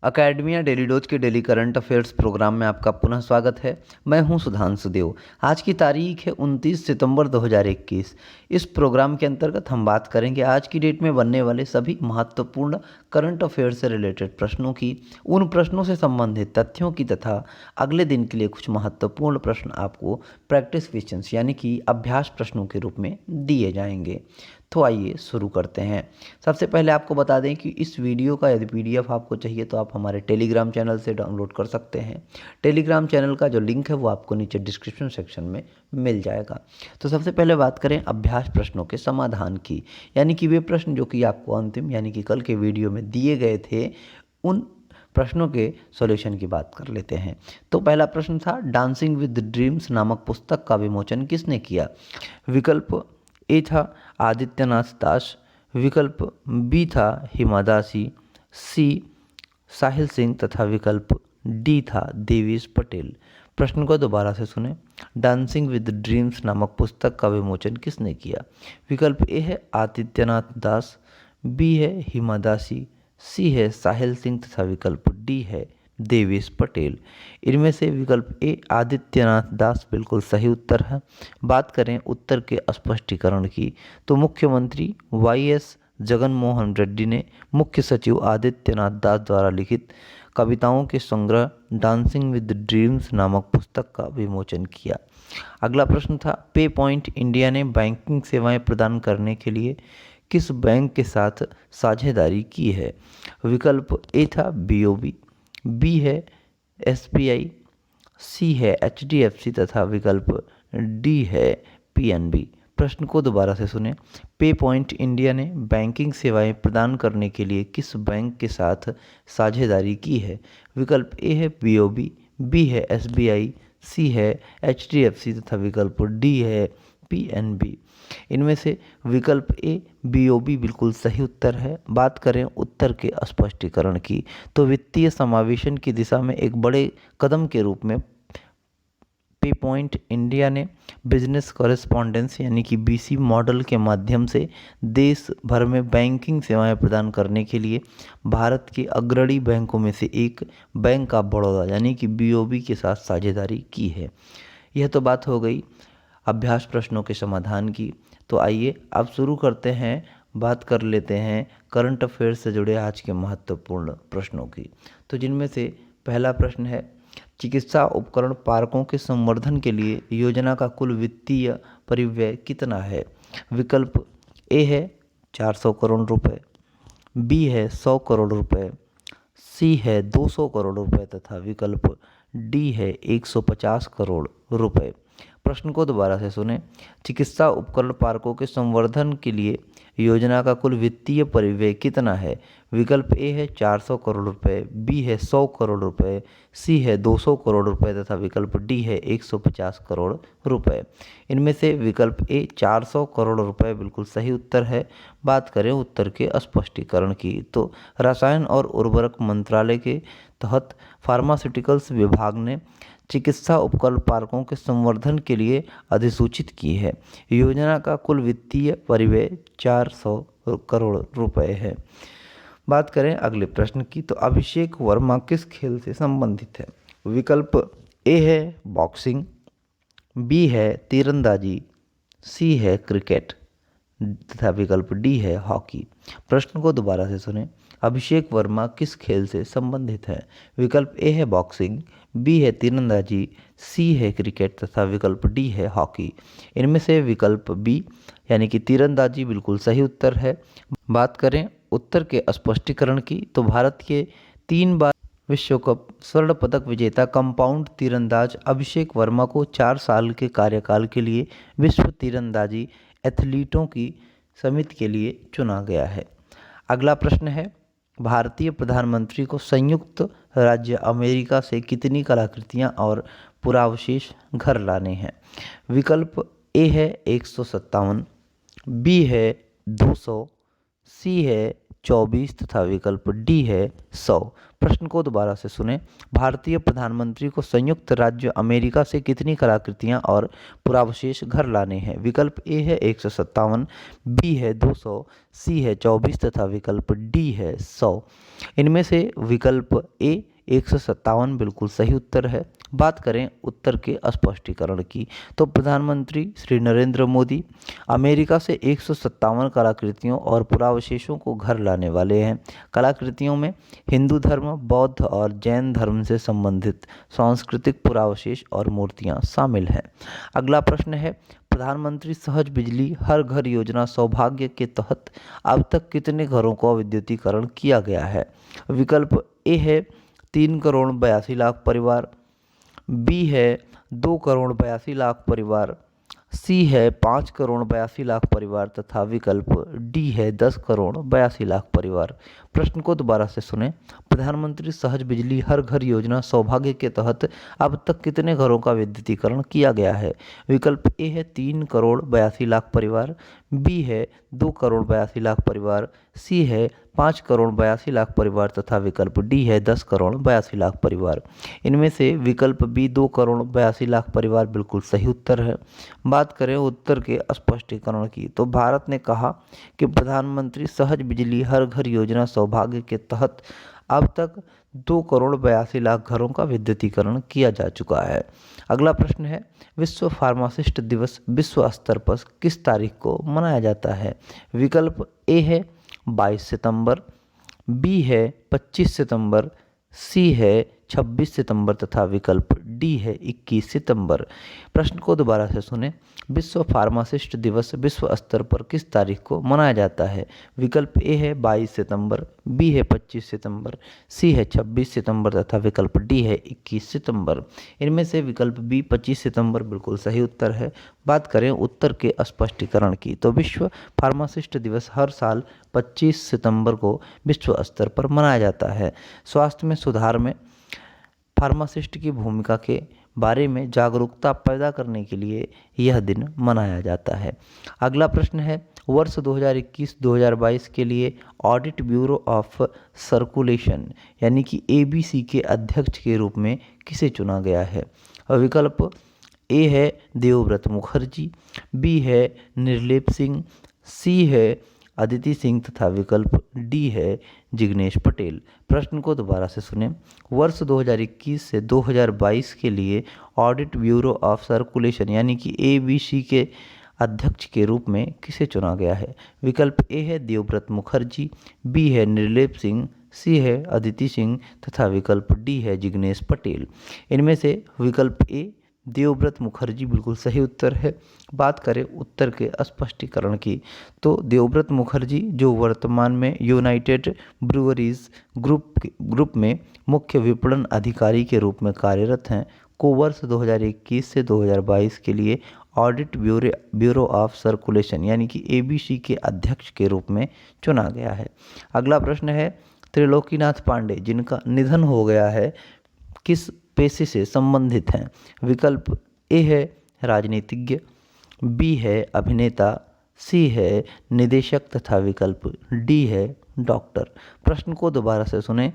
Academia daily dose के daily current affairs programme में आपका पुनः स्वागत है। मैं हूं सुधांशु देव। आज की तारीख है 29 सितंबर 2021। इस प्रोग्राम के अंतर्गत हम बात करेंगे आज की डेट में बनने वाले सभी महत्वपूर्ण करंट अफेयर से रिलेटेड प्रश्नों की, उन प्रश्नों से संबंधित तथ्यों की तथा अगले दिन के लिए कुछ महत्वपूर्ण प्रश्न आपको प्रैक्टिस क्वेश्चंस यानी कि अभ्यास प्रश्नों के रूप में दिए जाएंगे। तो आइए शुरू करते हैं। सबसे पहले आपको बता दें कि इस वीडियो का यदि पीडीएफ आपको चाहिए तो आप हमारे टेलीग्राम चैनल से डाउनलोड कर सकते हैं। टेलीग्राम चैनल का जो लिंक है वो आपको नीचे डिस्क्रिप्शन सेक्शन में मिल जाएगा। तो सबसे पहले बात करें अभ्यास प्रश्नों के समाधान की, यानी कि वे प्रश्न जो कि आपको अंतिम यानी कि कल के वीडियो में दिए गए थे, उन प्रश्नों के सॉल्यूशन की बात कर लेते हैं। तो पहला प्रश्न था, डांसिंग विद ड्रीम्स नामक पुस्तक का विमोचन किसने किया? विकल्प ए था आदित्यनाथ दास, विकल्प बी था हिमा दासी, सी साहिल सिंह तथा विकल्प डी था देवेश पटेल। प्रश्न को दोबारा से सुने। डांसिंग विद ड्रीम्स नामक पुस्तक का विमोचन किसने किया? विकल्प ए है आदित्यनाथ दास, बी है हिमा दासी, सी है साहिल सिंह तथा विकल्प डी है देवेश पटेल। इनमें से विकल्प ए आदित्यनाथ दास बिल्कुल सही उत्तर है। बात करें उत्तर के स्पष्टीकरण की, तो मुख्यमंत्री वाईएस जगन मोहन रेड्डी ने मुख्य सचिव आदित्यनाथ दास द्वारा लिखित कविताओं के संग्रह डांसिंग विद ड्रीम्स नामक पुस्तक का विमोचन किया। अगला प्रश्न था, पे पॉइंट इंडिया ने बैंकिंग सेवाएं प्रदान करने के लिए किस बैंक के साथ साझेदारी की है? विकल्प ए था बीओबी, बी है एसबीआई, सी है एचडीएफसी तथा विकल्प डी है पीएनबी। प्रश्न को दोबारा से सुने। पे पॉइंट इंडिया ने बैंकिंग सेवाएं प्रदान करने के लिए किस बैंक के साथ साझेदारी की है? विकल्प ए है बीओबी, बी है एसबीआई, सी है एचडीएफसी तथा विकल्प डी है पीएनबी। इनमें से विकल्प ए बीओबी बिल्कुल सही उत्तर है। बात करें उत्तर के स्पष्टीकरण की, तो वित्तीय समावेशन की दिशा में एक बड़े कदम के रूप में पे पॉइंट इंडिया ने बिजनेस कॉरेस्पॉन्डेंस यानी कि बीसी मॉडल के माध्यम से देश भर में बैंकिंग सेवाएं प्रदान करने के लिए भारत के अग्रणी बैंकों में से एक बैंक ऑफ बड़ौदा यानी कि बीओबी के साथ साझेदारी की है। यह तो बात हो गई अभ्यास प्रश्नों के समाधान की। तो आइए अब शुरू करते हैं, बात कर लेते हैं करंट अफेयर से जुड़े आज के महत्वपूर्ण प्रश्नों की। तो जिनमें से पहला प्रश्न है, चिकित्सा उपकरण पार्कों के संवर्धन के लिए योजना का कुल वित्तीय परिव्यय कितना है? विकल्प ए है 400 करोड़ रुपए, बी है 100 करोड़ रुपए, सी है 200 करोड़ रुपए तथा विकल्प डी है 150 करोड़ रुपए। प्रश्न को दोबारा से सुने। चिकित्सा उपकरण पार्कों के संवर्धन के लिए योजना का कुल वित्तीय परिव्यय कितना है? विकल्प ए है 400 करोड़ रुपए, बी है 100 करोड़ रुपए, सी है 200 करोड़ रुपए तथा विकल्प डी है 150 करोड़ रुपए। इनमें से विकल्प ए 400 करोड़ रुपए बिल्कुल सही उत्तर है। बात करें उत्तर के स्पष्टीकरण की, तो रसायन और उर्वरक मंत्रालय के तहत फार्मास्यूटिकल्स विभाग ने चिकित्सा उपकरण पार्कों के संवर्धन के लिए अधिसूचित की है। योजना का कुल वित्तीय परिव्यय 400 करोड़ रुपए है। बात करें अगले प्रश्न की, तो अभिषेक वर्मा किस खेल से संबंधित है? विकल्प ए है बॉक्सिंग, बी है तीरंदाजी, सी है क्रिकेट तथा विकल्प डी है हॉकी। प्रश्न को दोबारा से सुने। अभिषेक वर्मा किस खेल से संबंधित है? विकल्प ए है बॉक्सिंग, बी है तीरंदाजी, सी है क्रिकेट तथा विकल्प डी है हॉकी। इनमें से विकल्प बी यानी कि तीरंदाजी बिल्कुल सही उत्तर है। बात करें उत्तर के स्पष्टीकरण की, तो भारत के 3 बार विश्व कप स्वर्ण पदक विजेता कंपाउंड तीरंदाज अभिषेक वर्मा को 4 साल के कार्यकाल के लिए विश्व तीरंदाजी एथलीटों की समिति के लिए चुना गया है। अगला प्रश्न है, भारतीय प्रधानमंत्री को संयुक्त राज्य अमेरिका से कितनी कलाकृतियां और पुरावशेष घर लाने हैं? विकल्प ए है 157, बी है 200, सी है 24 तथा विकल्प डी है 100। प्रश्न को दोबारा से सुने। भारतीय प्रधानमंत्री को संयुक्त राज्य अमेरिका से कितनी कलाकृतियां और पुरावशेष घर लाने हैं? विकल्प ए है 157, बी है 200, सी है 24 तथा विकल्प डी है 100। इनमें से विकल्प ए 157 बिल्कुल सही उत्तर है। बात करें उत्तर के स्पष्टीकरण की, तो प्रधानमंत्री श्री नरेंद्र मोदी अमेरिका से 157 कलाकृतियों और पुरावशेषों को घर लाने वाले हैं। कलाकृतियों में हिंदू धर्म, बौद्ध और जैन धर्म से संबंधित सांस्कृतिक पुरावशेष और मूर्तियां शामिल हैं। अगला प्रश्न है, प्रधानमंत्री सहज बिजली हर घर योजना सौभाग्य के तहत अब तक कितने घरों का विद्युतीकरण किया गया है? विकल्प ए है 3,82,00,000 परिवार, बी है 2,82,00,000 परिवार, सी है 5,82,00,000 परिवार तथा विकल्प डी है 10,82,00,000 परिवार। प्रश्न को दोबारा से सुने। प्रधानमंत्री सहज बिजली हर घर योजना सौभाग्य के तहत अब तक कितने घरों का विद्युतीकरण किया गया है? विकल्प ए है 3,82,00,000 परिवार, बी है 2,82,00,000 परिवार, सी है 5,82,00,000 परिवार तथा विकल्प डी है 10,82,00,000 परिवार। इनमें से विकल्प बी 2,82,00,000 परिवार बिल्कुल सही उत्तर है। बात करें उत्तर के स्पष्टीकरण की, तो भारत ने कहा कि प्रधानमंत्री सहज बिजली हर घर योजना सौभाग्य के तहत अब तक 2,82,00,000 घरों का विद्युतीकरण किया जा चुका है। अगला प्रश्न है, विश्व फार्मासिस्ट दिवस विश्व स्तर पर किस तारीख को मनाया जाता है? विकल्प ए है 22 सितंबर, बी है 25 सितंबर, सी है 26 सितंबर तथा विकल्प डी है 21 सितंबर। प्रश्न को दोबारा से सुने। विश्व फार्मासिस्ट दिवस विश्व स्तर पर किस तारीख को मनाया जाता है? विकल्प ए है 22 सितंबर, बी है 25 सितंबर, सी है 26 सितंबर तथा विकल्प डी है 21 सितंबर। इनमें से विकल्प बी 25 सितंबर बिल्कुल सही उत्तर है। बात करें उत्तर के स्पष्टीकरण की, तो विश्व फार्मासिस्ट दिवस हर साल 25 सितंबर को विश्व स्तर पर मनाया जाता है। स्वास्थ्य में सुधार में फार्मासिस्ट की भूमिका के बारे में जागरूकता पैदा करने के लिए यह दिन मनाया जाता है। अगला प्रश्न है, वर्ष 2021-2022 के लिए ऑडिट ब्यूरो ऑफ सर्कुलेशन यानी कि एबीसी के अध्यक्ष के रूप में किसे चुना गया है? विकल्प ए है देवव्रत मुखर्जी, बी है निर्लेप सिंह, सी है अदिति सिंह तथा विकल्प डी है जिग्नेश पटेल। प्रश्न को दोबारा से सुने। वर्ष 2021 से 2022 के लिए ऑडिट ब्यूरो ऑफ सर्कुलेशन यानी कि एबीसी के अध्यक्ष के रूप में किसे चुना गया है? विकल्प ए है देवव्रत मुखर्जी, बी है निर्लेप सिंह, सी है अदिति सिंह तथा विकल्प डी है जिग्नेश पटेल। इनमें से विकल्प ए देवव्रत मुखर्जी बिल्कुल सही उत्तर है। बात करें उत्तर के स्पष्टीकरण की, तो देवव्रत मुखर्जी जो वर्तमान में यूनाइटेड ब्रूअरीज ग्रुप में मुख्य विपणन अधिकारी के रूप में कार्यरत हैं, को वर्ष 2021 से 2022 के लिए ऑडिट ब्यूरो ऑफ सर्कुलेशन यानी कि एबीसी के अध्यक्ष के रूप में चुना गया है। अगला प्रश्न है, त्रिलोकीनाथ पांडे जिनका निधन हो गया है किस पेशे से संबंधित हैं? विकल्प ए है राजनीतिज्ञ, बी है अभिनेता, सी है निदेशक तथा विकल्प डी है डॉक्टर। प्रश्न को दोबारा से सुने।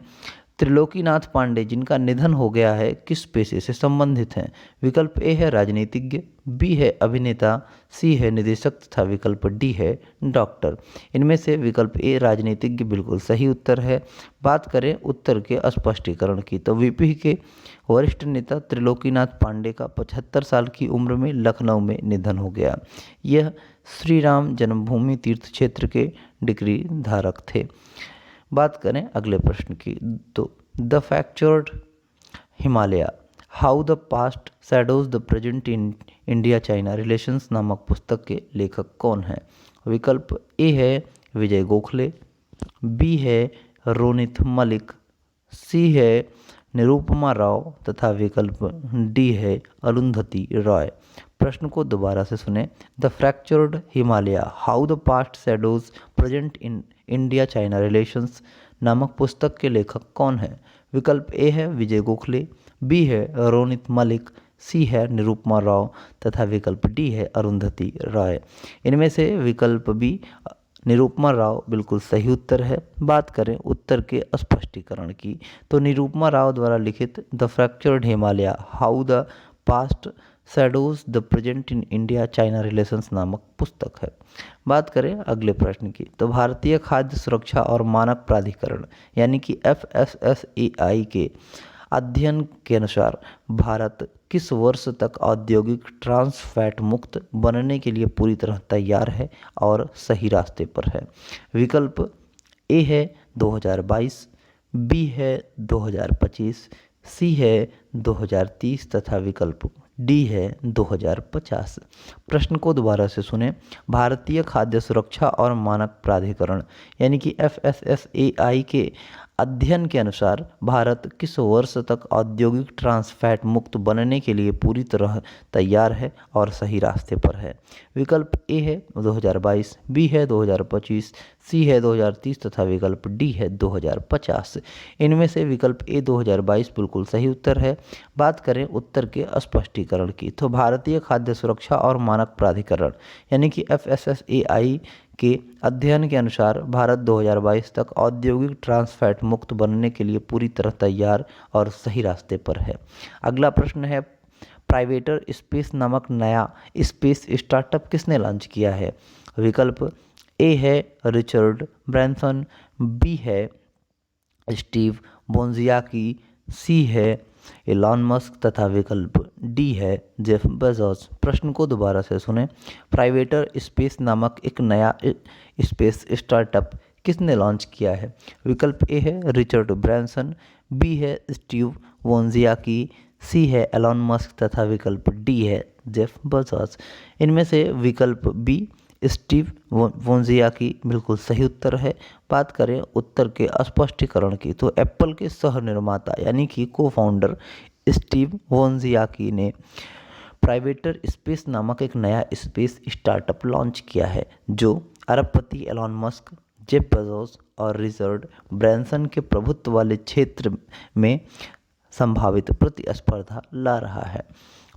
त्रिलोकीनाथ पांडे जिनका निधन हो गया है किस पेशे से संबंधित हैं? विकल्प ए है राजनीतिज्ञ, बी है अभिनेता, सी है निदेशक तथा विकल्प डी है डॉक्टर। इनमें से विकल्प ए राजनीतिज्ञ बिल्कुल सही उत्तर है। बात करें उत्तर के स्पष्टीकरण की, तो वीपी के वरिष्ठ नेता त्रिलोकीनाथ पांडे का 75 साल की उम्र में लखनऊ में निधन हो गया। यह श्री राम जन्मभूमि तीर्थ क्षेत्र के डिग्री धारक थे। बात करें अगले प्रश्न की, तो the fractured Himalaya how the past shadows the present in India China relations नामक पुस्तक के लेखक कौन हैं? विकल्प ए है विजय गोखले, बी है रोनित मलिक, सी है निरुपमा राव तथा विकल्प डी है अरुंधति रॉय। प्रश्न को दोबारा से सुने। The fractured Himalaya how the past shadows present in India China relations नामक पुस्तक के लेखक कौन है? विकल्प ए है विजय गोखले, बी है रोनित मलिक, सी है निरुपमा राव तथा विकल्प डी है अरुंधति रॉय। इनमें से विकल्प बी निरुपमा राव बिल्कुल सही उत्तर है। बात करें उत्तर के स्पष्टीकरण की, तो निरुपमा राव द्वारा लिखित the fractured Himalaya how the past shadows the present in India China relations नामक पुस्तक है। बात करें अगले प्रश्न की, तो भारतीय खाद्य सुरक्षा और मानक प्राधिकरण यानी कि FSSAI के अध्ययन के अनुसार भारत किस वर्ष तक औद्योगिक ट्रांस फैट मुक्त बनने के लिए पूरी तरह तैयार है और सही रास्ते पर है। विकल्प ए है 2022, बी है 2025, सी है 2030 तथा विकल्प डी है 2050। प्रश्न को दोबारा से सुने। भारतीय खाद्य सुरक्षा और मानक प्राधिकरण यानी कि FSSAI के अध्ययन के अनुसार भारत किस वर्ष तक औद्योगिक ट्रांस फैट मुक्त बनने के लिए पूरी तरह तैयार है और सही रास्ते पर है। विकल्प ए है 2022, बी है 2025, सी है 2030 तथा विकल्प डी है 2050। इनमें से विकल्प ए 2022 बिल्कुल सही उत्तर है। बात करें उत्तर के स्पष्टीकरण की, तो भारतीय खाद्य सुरक्षा और मानक प्राधिकरण यानी कि FSSAI के अध्ययन के अनुसार भारत 2022 तक औद्योगिक ट्रांस फैट मुक्त बनने के लिए पूरी तरह तैयार और सही रास्ते पर है। अगला प्रश्न है, प्राइवेटर स्पेस नामक नया स्पेस स्टार्टअप किसने लॉन्च किया है। विकल्प ए है रिचर्ड ब्रैंसन, बी है स्टीव वोंजियाकी, सी है एलॉन मस्क तथा विकल्प डी है जेफ बेजोस। प्रश्न को दोबारा से सुने। प्राइवेटर स्पेस नामक एक नया स्पेस स्टार्टअप किसने लॉन्च किया है। विकल्प ए है रिचर्ड ब्रैंसन, बी है स्टीव वोंजियाकी, सी है एलॉन मस्क तथा विकल्प डी है जेफ बेजोस। इनमें से विकल्प बी स्टीव वोंजियाकी बिल्कुल सही उत्तर है। बात करें उत्तर के स्पष्टीकरण की, तो एप्पल के सह निर्माता यानी कि को फाउंडर स्टीव वोंजियाकी ने प्राइवेटर स्पेस नामक एक नया स्पेस स्टार्टअप लॉन्च किया है जो अरबपति एलॉन मस्क, जेफ बेजोस और रिचर्ड ब्रैंसन के प्रभुत्व वाले क्षेत्र में संभावित प्रतिस्पर्धा ला रहा है।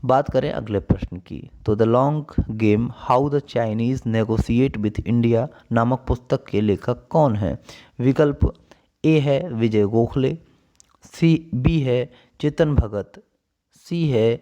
बात करें अगले प्रश्न की, तो the long game how the Chinese negotiate with India नामक पुस्तक के लेखक कौन है। विकल्प ए है विजय गोखले, बी है चेतन भगत, सी है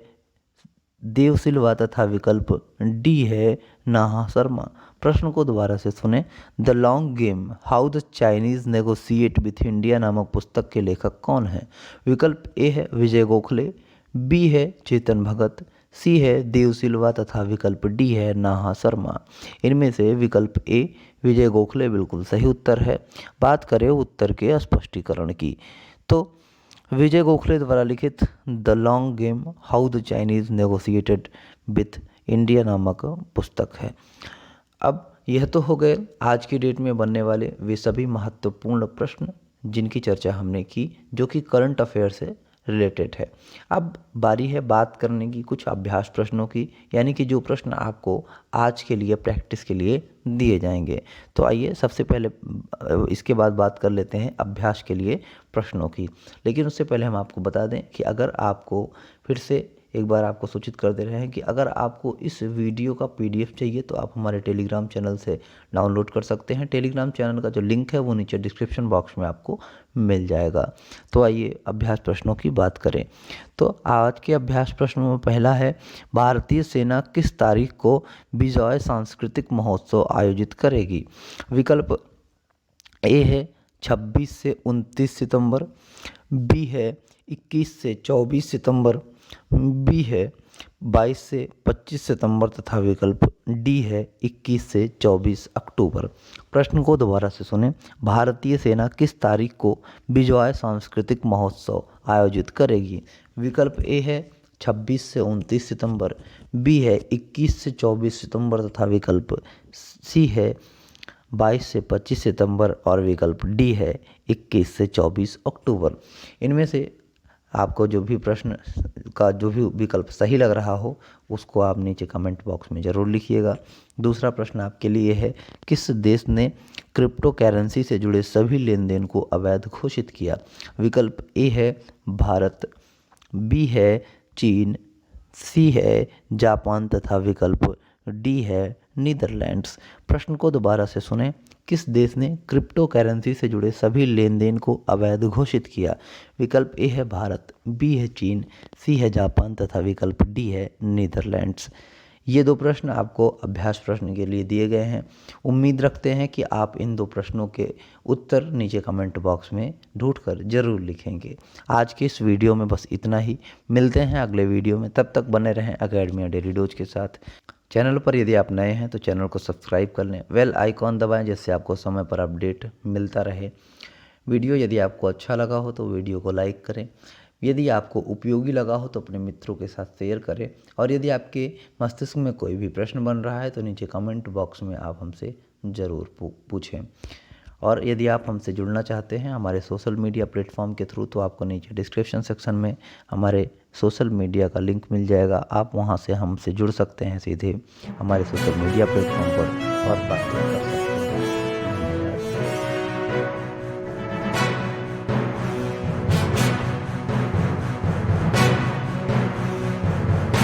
देव सिल्वा तथा विकल्प डी है नाहा शर्मा। प्रश्न को दोबारा से सुने। The long game how the Chinese negotiate with India नामक पुस्तक के लेखक कौन है। विकल्प ए है विजय गोखले, बी है चेतन भगत, सी है देव सिल्वा तथा विकल्प डी है नाहा शर्मा। इनमें से विकल्प ए विजय गोखले बिल्कुल सही उत्तर है। बात करें उत्तर के स्पष्टीकरण की, तो विजय गोखले द्वारा लिखित the long game how the Chinese negotiated with India नामक पुस्तक है। अब यह तो हो गए आज की डेट में बनने वाले वे सभी महत्वपूर्ण प्रश्न जिनकी चर्चा हमने की, जो कि करंट अफेयर से रिलेटेड है। अब बारी है बात करने की कुछ अभ्यास प्रश्नों की, यानी कि जो प्रश्न आपको आज के लिए प्रैक्टिस के लिए दिए जाएंगे। तो आइए सबसे पहले इसके बाद बात कर लेते हैं अभ्यास के लिए प्रश्नों की। लेकिन उससे पहले हम आपको बता दें कि अगर आपको फिर से एक बार आपको सूचित कर दे रहे हैं कि अगर आपको इस वीडियो का PDF चाहिए तो आप हमारे टेलीग्राम चैनल से डाउनलोड कर सकते हैं। टेलीग्राम चैनल का जो लिंक है वो नीचे डिस्क्रिप्शन बॉक्स में आपको मिल जाएगा। तो आइए अभ्यास प्रश्नों की बात करें। तो आज के अभ्यास प्रश्नों में पहला है, भारतीय सेना किस तारीख को विजय सांस्कृतिक महोत्सव आयोजित करेगी। विकल्प ए है 26 से 29 सितंबर, बी है 21 से 24 सितंबर, बी है 22 से 25 सितंबर तथा विकल्प डी है 21 से 24 अक्टूबर। प्रश्न को दोबारा से सुने। भारतीय सेना किस तारीख को विजय सांस्कृतिक महोत्सव आयोजित करेगी। विकल्प ए है 26 से 29 सितंबर, बी है 21 से 24 सितंबर तथा विकल्प सी है 22 से 25 सितंबर और विकल्प डी है 21 से 24 अक्टूबर। इनमें से आपको जो भी प्रश्न का जो भी विकल्प सही लग रहा हो उसको आप नीचे कमेंट बॉक्स में ज़रूर लिखिएगा। दूसरा प्रश्न आपके लिए है, किस देश ने क्रिप्टो करेंसी से जुड़े सभी लेन देन को अवैध घोषित किया। विकल्प ए है भारत, बी है चीन, सी है जापान तथा विकल्प डी है नीदरलैंड्स। प्रश्न को दोबारा से सुने। किस देश ने क्रिप्टो करेंसी से जुड़े सभी लेन देन को अवैध घोषित किया? विकल्प ए है भारत, बी है चीन, सी है जापान तथा विकल्प डी है नीदरलैंड्स। ये दो प्रश्न आपको अभ्यास प्रश्न के लिए दिए गए हैं। उम्मीद रखते हैं कि आप इन दो प्रश्नों के उत्तर नीचे कमेंट बॉक्स में ढूंढकर ज़रूर लिखेंगे। आज के इस वीडियो में बस इतना ही। मिलते हैं अगले वीडियो में, तब तक बने रहें अकेडमी डेली डोज के साथ। चैनल पर यदि आप नए हैं तो चैनल को सब्सक्राइब कर लें, बेल आइकॉन दबाएं जिससे आपको समय पर अपडेट मिलता रहे। वीडियो यदि आपको अच्छा लगा हो तो वीडियो को लाइक करें। यदि आपको उपयोगी लगा हो तो अपने मित्रों के साथ शेयर करें। और यदि आपके मस्तिष्क में कोई भी प्रश्न बन रहा है तो नीचे कमेंट बॉक्स में आप हमसे ज़रूर पूछें। और यदि आप हमसे जुड़ना चाहते हैं हमारे सोशल मीडिया प्लेटफॉर्म के थ्रू, तो आपको नीचे डिस्क्रिप्शन सेक्शन में हमारे सोशल मीडिया का लिंक मिल जाएगा। आप वहां से हमसे जुड़ सकते हैं सीधे हमारे सोशल मीडिया प्लेटफॉर्म पर और बातें कर सकते हैं।